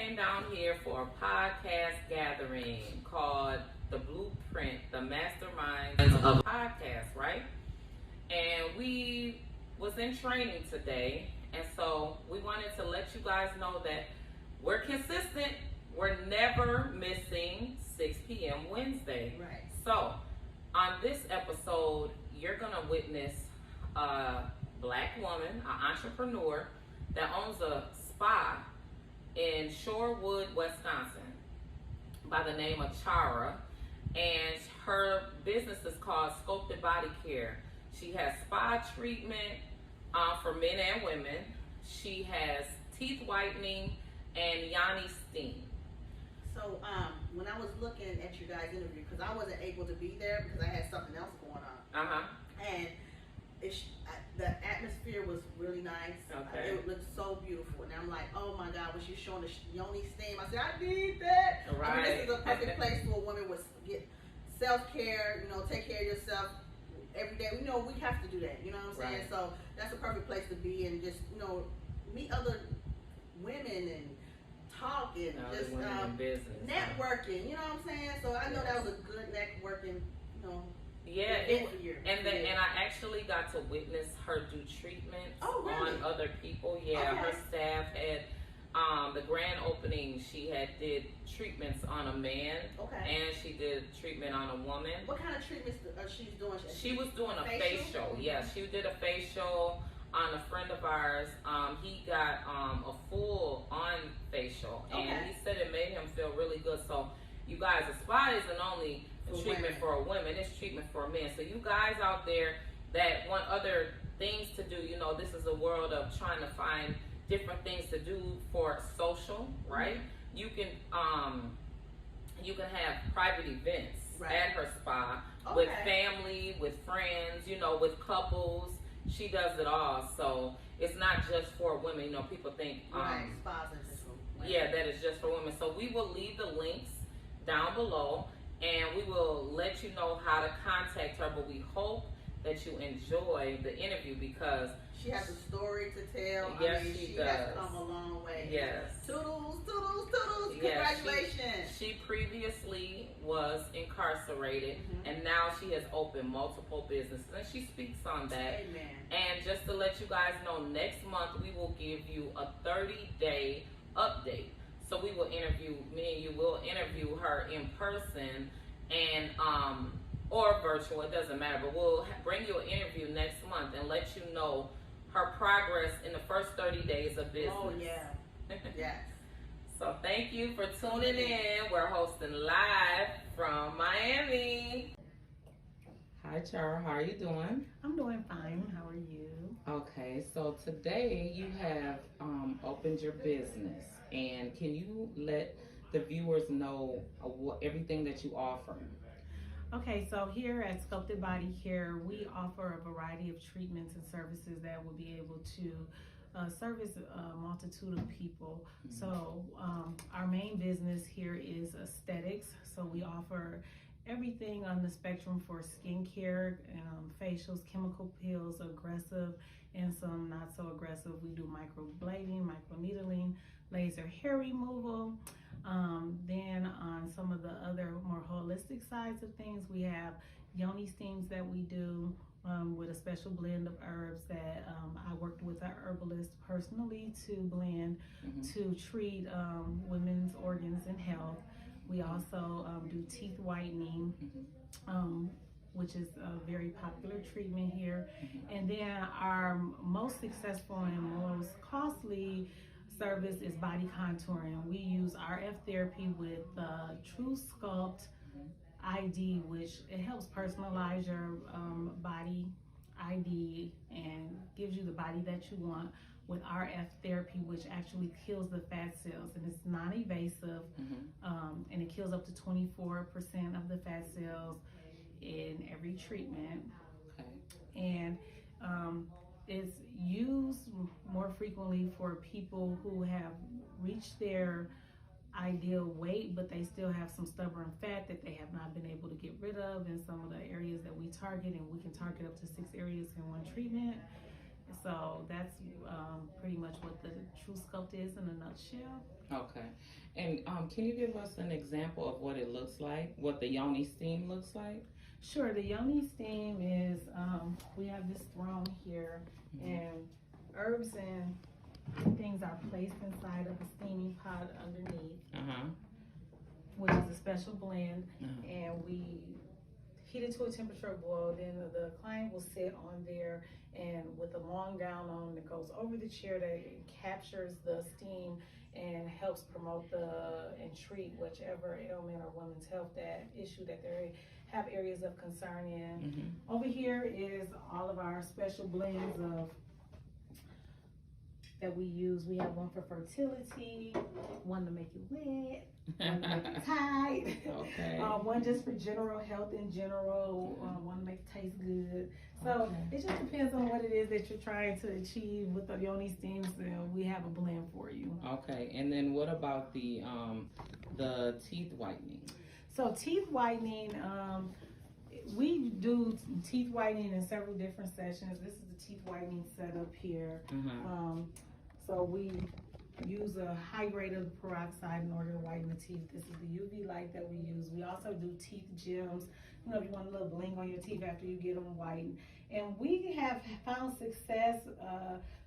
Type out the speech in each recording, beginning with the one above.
came down here for a podcast gathering called The Blueprint, the Masterminds of Podcast, right? And we was in training today, and so we wanted to let you guys know that we're consistent. We're never missing 6 p.m. Wednesday. Right. So on this episode, you're gonna witness a black woman, an entrepreneur that owns a spa in Shorewood, Wisconsin, by the name of Chara, and her business is called Sculpted Body Care. She has spa treatment for men and women. She has teeth whitening and yoni steam. So when I was looking at you guys' interview, because I wasn't able to be there because I had something else going on. And the atmosphere was really nice. Okay. It looked so beautiful. And I'm like, oh my God, when she's showing the yoni steam, I said, I need that. Right. I mean, this is a perfect place for a woman with get self-care, take care of yourself every day. We know we have to do that, you know what I'm saying? Right. So that's a perfect place to be and just, meet other women and talk and just networking, you know what I'm saying? So I know that was a good networking, Yeah, and I actually got to witness her do treatments on other people. Yeah, okay. Her staff had the grand opening. She had did treatments on a man, and she did treatment on a woman. What kind of treatments she's doing? She was doing a facial. Yeah, she did a facial on a friend of ours. He got a full on facial, and he said it made him feel really good. So you guys, the spa isn't only treatment for women, it's treatment for men. So you guys out there that want other things to do, this is a world of trying to find different things to do for social, right? You can have private events at her spa with family, with friends, with couples. She does it all. So it's not just for women. People think spas are just for women. Yeah, that is just for women. So we will leave the links down below, and we will let you know how to contact her, but we hope that you enjoy the interview because she has a story to tell. Yes, she does. Has come a long way. Yes. Toodles, toodles, toodles. Yes, congratulations. She previously was incarcerated, and now she has opened multiple businesses, and she speaks on that. Amen. And just to let you guys know, next month we will give you a 30-day update. So we will interview, me and you will interview her in person and or virtual, it doesn't matter, but we'll bring you an interview next month and let you know her progress in the first 30 days of business. Oh yeah, yes. So thank you for tuning in. We're hosting live from Miami. Hi Chara, how are you doing? I'm doing fine, how are you? Okay, so today you have opened your business, and can you let the viewers know everything that you offer? Okay, so here at Sculpted Body Care, we offer a variety of treatments and services that will be able to service a multitude of people. So our main business here is aesthetics. So we offer everything on the spectrum for skincare, facials, chemical peels, aggressive and some not so aggressive. We do microblading, microneedling, laser hair removal. Then on some of the other more holistic sides of things, we have yoni steams that we do with a special blend of herbs that I worked with our herbalist personally to blend to treat women's organs and health. We also do teeth whitening, which is a very popular treatment here. And then our most successful and most costly service is body contouring. We use RF therapy with True Sculpt ID, which it helps personalize your body ID and gives you the body that you want with RF therapy, which actually kills the fat cells, and it's non-invasive, and it kills up to 24% of the fat cells in every treatment. And it's used more frequently for people who have reached their ideal weight, but they still have some stubborn fat that they have not been able to get rid of in some of the areas that we target, and we can target up to 6 areas in one treatment. So that's pretty much what the True Sculpt is in a nutshell. Okay. And can you give us an example of what it looks like, what the yoni steam looks like? Sure. The yoni steam is, we have this throne here, and herbs and things are placed inside of a steaming pot underneath, which is a special blend, and we heat it to a temperature of boil. Then the client will sit on there, and with a long gown on that goes over the chair that captures the steam and helps promote and treat whichever ailment or women's health issue that they have areas of concern in. Over here is all of our special blends that we use. We have one for fertility, one to make you wet, one to make you tight, one just for general health in general, one to make it taste good. So it just depends on what it is that you're trying to achieve with the yoni steams. We have a blend for you. Okay, and then what about the teeth whitening? So teeth whitening, we do teeth whitening in several different sessions. This is the teeth whitening setup here. So we use a high grade of peroxide in order to whiten the teeth. This is the UV light that we use. We also do teeth gems. You know, if you want a little bling on your teeth after you get them whitened. And we have found success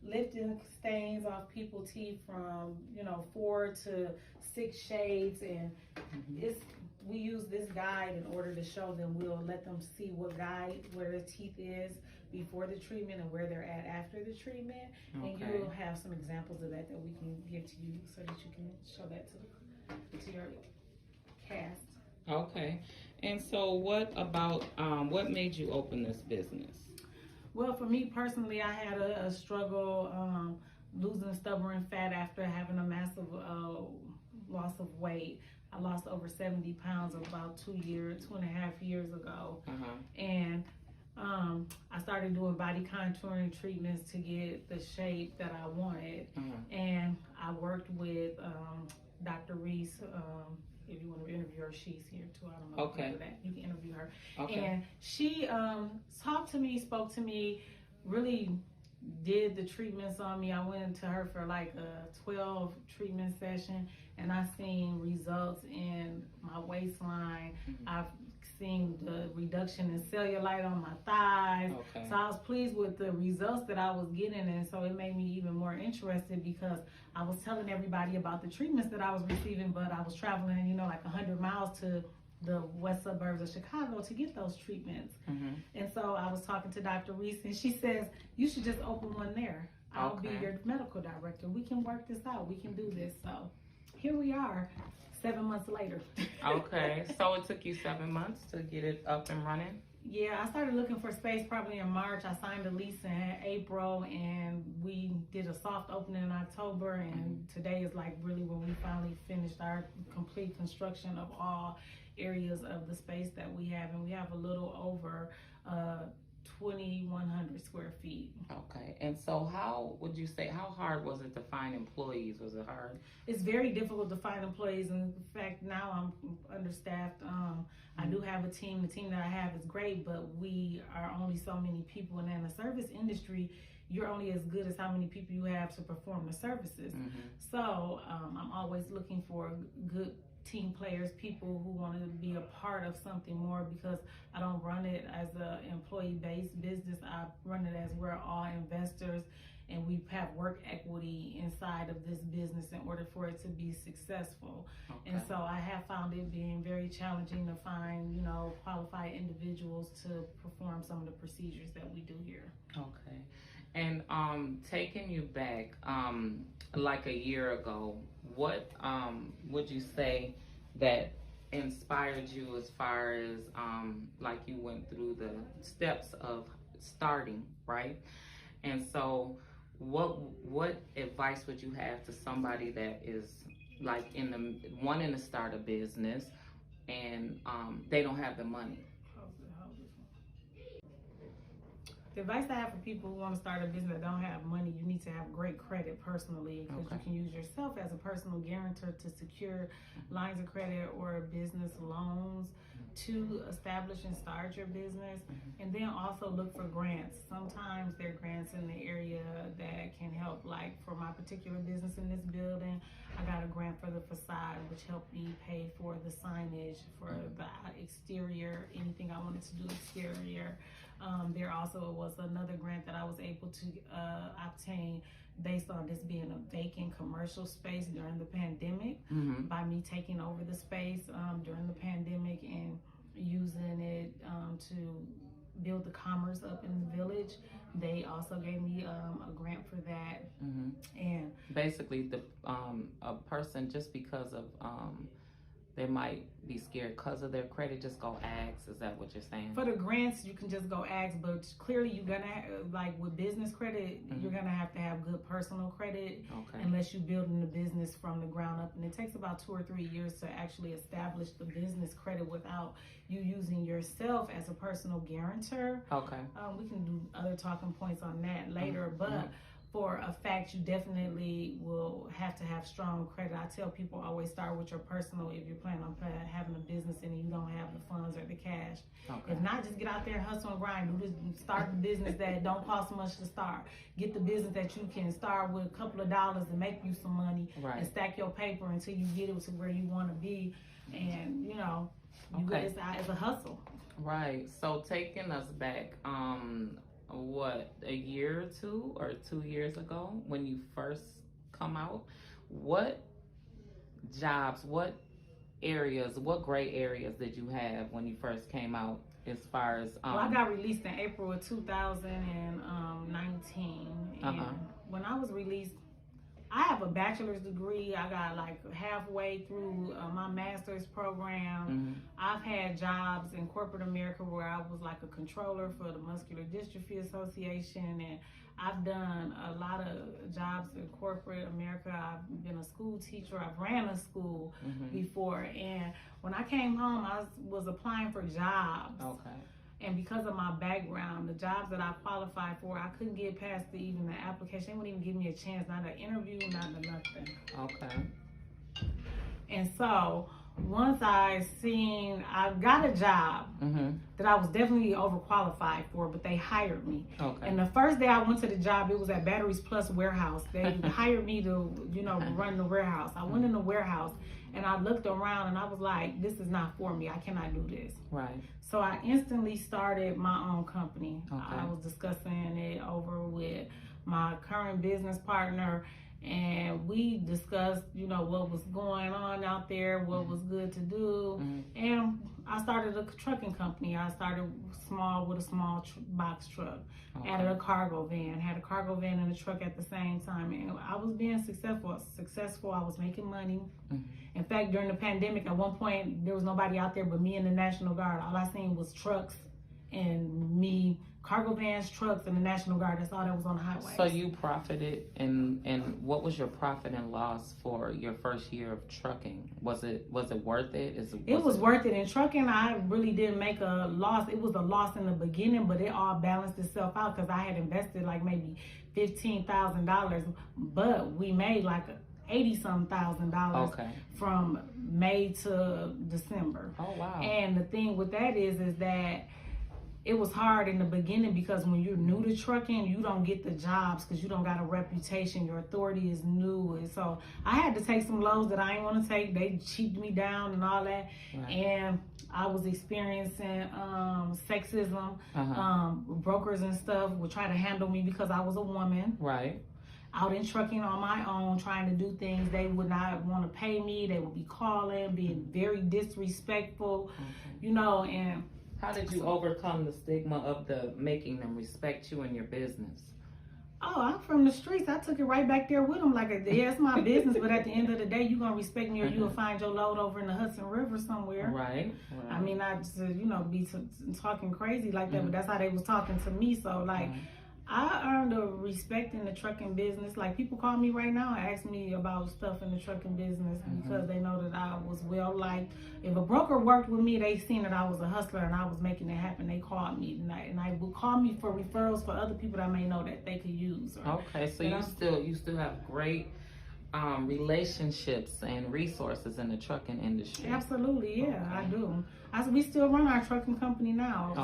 lifting stains off people's teeth from 4 to 6 shades, and we use this guide in order to show them. We'll let them see where their teeth is before the treatment and where they're at after the treatment. And you will have some examples of that we can give to you so that you can show that to your cast. Okay. And so what about, what made you open this business? Well, for me personally, I had a struggle losing stubborn fat after having a massive loss of weight. I lost over 70 pounds about 2.5 years ago. And I started doing body contouring treatments to get the shape that I wanted. And I worked with Dr. Reese. If you want to interview her, she's here too. I don't know if you do that. You can interview her. And she talked to me, spoke to me, really did the treatments on me. I went to her for like a 12 treatment session, and I seen results in my waistline. I've seen the reduction in cellulite on my thighs. So I was pleased with the results that I was getting, and so it made me even more interested because I was telling everybody about the treatments that I was receiving, but I was traveling, like 100 miles to the west suburbs of Chicago to get those treatments. And so I was talking to Dr. Reese, and she says, you should just open one there. I'll be your medical director. We can work this out. We can do this. So here we are, 7 months later. So it took you 7 months to get it up and running? Yeah, I started looking for space probably in March. I signed a lease in April, and we did a soft opening in October, and today is like really when we finally finished our complete construction of all areas of the space that we have, and we have a little over 2,100 square feet. And so how hard was it to find employees? Was it hard? It's very difficult to find employees. In fact, now I'm understaffed. I do have a team. The team that I have is great, but we are only so many people. And in the service industry, you're only as good as how many people you have to perform the services. So I'm always looking for good team players, people who want to be a part of something more, because I don't run it as an employee-based business. I run it as we're all investors, and we have work equity inside of this business in order for it to be successful. And so I have found it being very challenging to find, qualified individuals to perform some of the procedures that we do here. And taking you back, like a year ago, what would you say that inspired you as far as like you went through the steps of starting, right? And so what advice would you have to somebody that is like wanting to start a business and they don't have the money? The advice I have for people who want to start a business that don't have money, you need to have great credit personally, because you can use yourself as a personal guarantor to secure lines of credit or business loans to establish and start your business. And then also look for grants. Sometimes there are grants in the area that can help. Like for my particular business in this building, I got a grant for the facade, which helped me pay for the signage, for the exterior, anything I wanted to do exterior. There also was another grant that I was able to obtain based on this being a vacant commercial space during the pandemic, by me taking over the space during the pandemic and using it to build the commerce up in the village. They also gave me a grant for that. And basically, the a person, just because of they might be scared because of their credit, just go ask. Is that what you're saying? For the grants, you can just go ask, but clearly you're gonna like with business credit, you're gonna have to have good personal credit, unless you're building the business from the ground up, and it takes about 2 or 3 years to actually establish the business credit without you using yourself as a personal guarantor. We can do other talking points on that later, but for a fact, you definitely will have to have strong credit. I tell people always start with your personal if you're planning on having a business and you don't have the funds or the cash. If not, just get out there and hustle and grind. Start the business that don't cost much to start. Get the business that you can start with a couple of dollars and make you some money, and stack your paper until you get it to where you want to be. And you know, it's a hustle. Right. So taking us back, what, a year or 2 or 2 years ago when you first come out, what jobs, what areas, what gray areas did you have when you first came out as far as well, I got released in April of 2019, and when I was released, I have a bachelor's degree. I got like halfway through my master's program. I've had jobs in corporate America where I was like a controller for the Muscular Dystrophy Association, and I've done a lot of jobs in corporate America. I've been a school teacher. I've ran a school before, and when I came home, I was applying for jobs. And because of my background, the jobs that I qualified for, I couldn't get past even the application. They wouldn't even give me a chance, not an interview, not a nothing. And so once I got a job that I was definitely overqualified for, but they hired me. And the first day I went to the job, it was at Batteries Plus warehouse. They hired me to, run the warehouse. I went in the warehouse and I looked around and I was like, this is not for me. I cannot do this. So I instantly started my own company. I was discussing it over with my current business partner, and we discussed, what was going on out there, what was good to do. And I started a trucking company. I started small with a small box truck, added a cargo van, had a cargo van and a truck at the same time. And I was being successful. I was making money. In fact, during the pandemic, at one point, there was nobody out there but me and the National Guard. All I seen was trucks and me, cargo vans, trucks, and the National Guard. That's all that was on the highway. So you profited, and what was your profit and loss for your first year of trucking? Was it worth it? It was worth it. In trucking, I really didn't make a loss. It was a loss in the beginning, but it all balanced itself out because I had invested like maybe $15,000, but we made like $80-some thousand from May to December. And the thing with that is that it was hard in the beginning because when you're new to trucking, you don't get the jobs because you don't got a reputation. Your authority is new. And so I had to take some loads that I didn't want to take. They cheaped me down and all that. And I was experiencing sexism. Brokers and stuff would try to handle me because I was a woman. Out in trucking on my own, trying to do things. They would not want to pay me. They would be calling, being very disrespectful, and how did you overcome the stigma of making them respect you and your business? Oh, I'm from the streets. I took it right back there with them. Like, yeah, it's my business, but at the end of the day, you're going to respect me or you'll find your load over in the Hudson River somewhere. I mean, not just, be talking crazy like that, but that's how they was talking to me. So, like, I earned a respect in the trucking business. Like, people call me right now and ask me about stuff in the trucking business because they know that I was well liked. If a broker worked with me, they seen that I was a hustler and I was making it happen. They called me and I would call me for referrals for other people that I may know that they could use. So you still have great relationships and resources in the trucking industry. Absolutely, I do. We still run our trucking company now.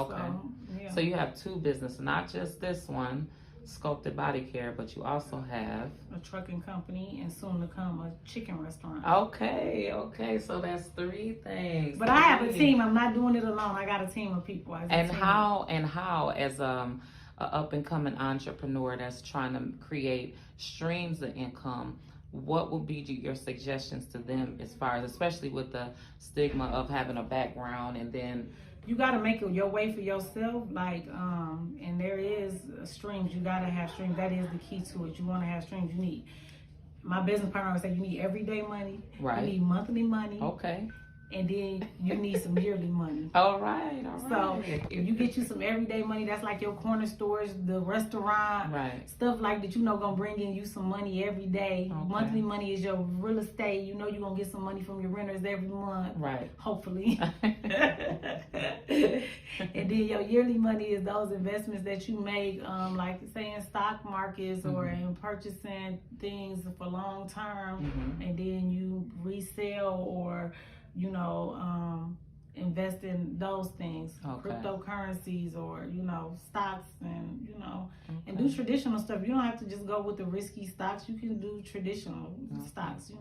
So you have 2 businesses, not just this one. Sculpted Body Care, but you also have a trucking company and soon to come a chicken restaurant. Okay, so that's 3 things. But I have a team. I'm not doing it alone. I got a team of people. How as a up and coming entrepreneur that's trying to create streams of income, what would be your suggestions to them as far as, especially with the stigma of having a background, and then you got to make it your way for yourself, and there is streams. You got to have streams. That is the key to it. You want to have streams. You need, my business partner would say, you need everyday money. Right. You need monthly money. Okay. And then you need some yearly money. All right. So if you get you some everyday money, that's like your corner stores, the restaurant, right, stuff like that, gonna bring in you some money every day. Okay. Monthly money is your real estate. You're gonna get some money from your renters every month. Right. Hopefully. And then your yearly money is those investments that you make, like say in stock markets or in purchasing things for long term, and then you resell or invest in those things, cryptocurrencies or, stocks and, and do traditional stuff. You don't have to just go with the risky stocks. You can do traditional stocks,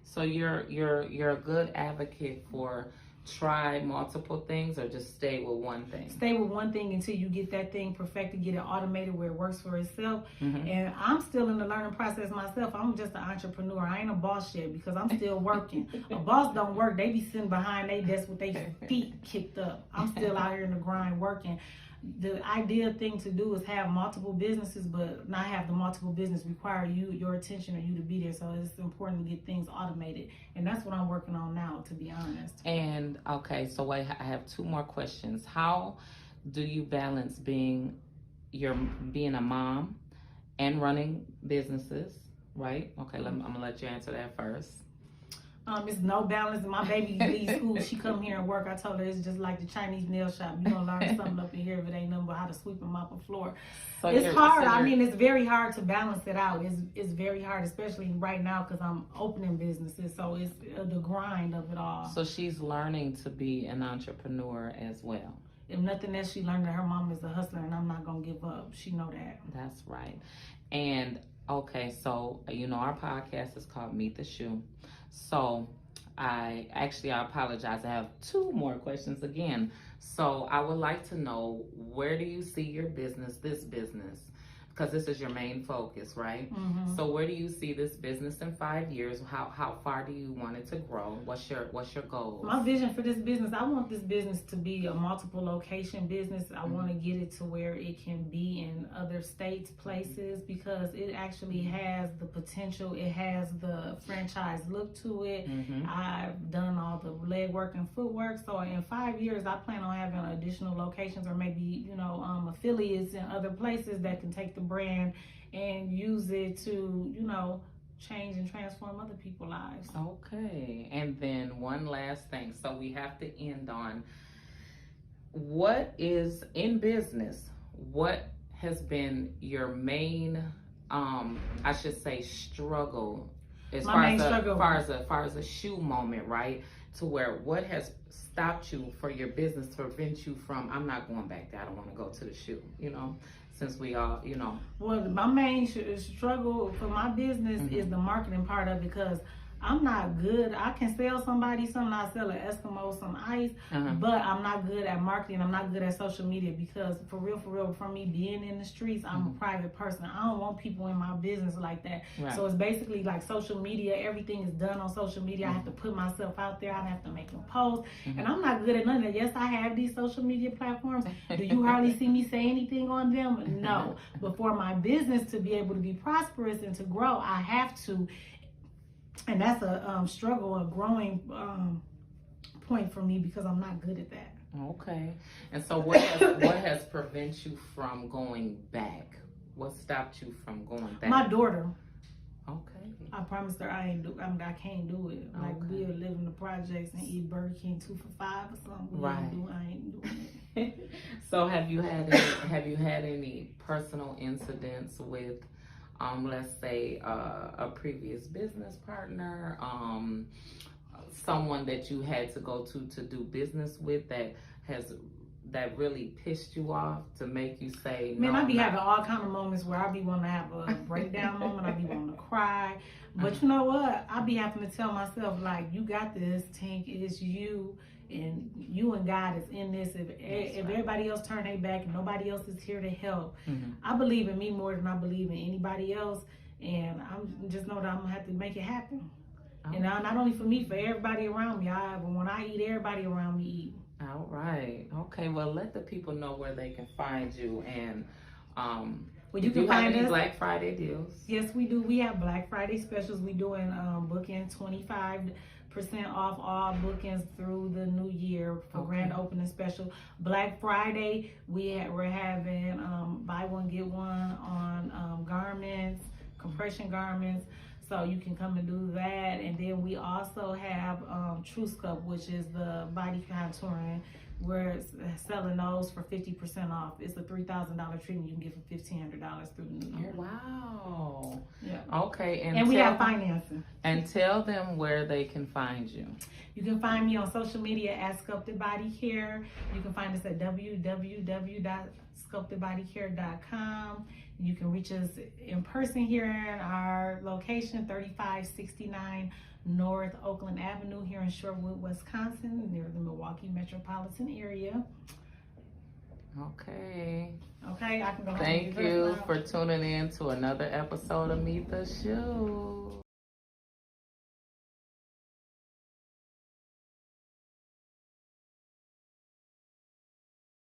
So you're a good advocate for try multiple things or just stay with one thing? Stay with one thing until you get that thing perfected, get it automated where it works for itself. And I'm still in the learning process myself. I'm just an entrepreneur. I ain't a boss yet because I'm still working. A boss don't work. They be sitting behind their desk with their feet kicked up. I'm still out here in the grind working. The ideal thing to do is have multiple businesses, but not have the multiple business require your attention or you to be there. So it's important to get things automated. And that's what I'm working on now, to be honest. And okay, so I have 2 more questions. How do you balance being a mom and running businesses, right? Okay, I'm gonna let you answer that first. It's no balance. My baby leaves school. She come here and work. I told her it's just like the Chinese nail shop. You're going to learn something up in here if it ain't nothing but how to sweep and mop a floor. So it's hard. It's very hard to balance it out. It's very hard, especially right now because I'm opening businesses. So it's the grind of it all. So she's learning to be an entrepreneur as well. If nothing else, she learned that her mom is a hustler and I'm not going to give up. She know that. That's right. And okay, so our podcast is called Meet the Shu. So I apologize. I have 2 more questions again. So I would like to know, where do you see your business, this business? Because this is your main focus, right? So where do you see this business in 5 years? How far do you want it to grow? What's your goal? My vision for this business, I want this business to be a multiple location business. I want to get it to where it can be in other states, places, because it actually has the potential. It has the franchise look to it. I've done all the leg work and footwork. So in 5 years, I plan on having additional locations or maybe, affiliates in other places that can take the brand and use it to, change and transform other people's lives. Okay. And then one last thing. So we have to end on, what is in business? What has been your main, struggle as far as a shoe moment, right? To where what has stopped you for your business to prevent you from, I'm not going back there. I don't want to go to the shoe, since we all, Well, my main struggle for my business is the marketing part of it, because I'm not good. I can sell somebody something. I sell an Eskimo some ice, but I'm not good at marketing. I'm not good at social media because for real, from me being in the streets, I'm a private person. I don't want people in my business like that. Right. So it's basically like social media. Everything is done on social media. I have to put myself out there. I have to make a post. And I'm not good at none of that. Yes, I have these social media platforms. Do you hardly see me say anything on them? No. But for my business to be able to be prosperous and to grow, I have to. And that's a struggle, a growing point for me because I'm not good at that. Okay. And so what has prevented you from going back? What stopped you from going back? My daughter. Okay. I promised her I can't do it. Like we'll live in the projects and eat Burger King 2 for $5 or something. Right. I ain't doing it. So have you had any personal incidents with let's say a previous business partner, someone that you had to go to do business with that has that really pissed you off to make you say, Man, I be having all kind of moments where I be wanting to have a breakdown moment. I be wanting to cry. But you know what? I be having to tell myself, like, you got this, Tink. It's you. And you and God is in this. If everybody else turn their back and nobody else is here to help, I believe in me more than I believe in anybody else. And I'm just know that I'm gonna have to make it happen. And not only for me, for everybody around me. When I eat, everybody around me eat. All right. Okay. Well, let the people know where they can find you. And well, you can find us Black Friday deals. Yes, we do. We have Black Friday specials. We doing booking 25% off all bookings through the new year for grand opening special. Black Friday, we're having buy one get one on garments, compression garments. So you can come and do that. And then we also have True Sculpt, which is the body contouring. We're selling those for 50% off. It's a $3,000 treatment you can get for $1,500 through the new year. Oh, wow. Yeah. Okay. And we have financing. And tell them where they can find you. You can find me on social media at Sculpted Body Care. You can find us at www.sculptedbodycare.com. You can reach us in person here in our location, 3569 North Oakland Avenue here in Shorewood, Wisconsin, near the Milwaukee metropolitan area. Okay. Okay, I can go. Thank you for tuning in to another episode of Meet the Shoe.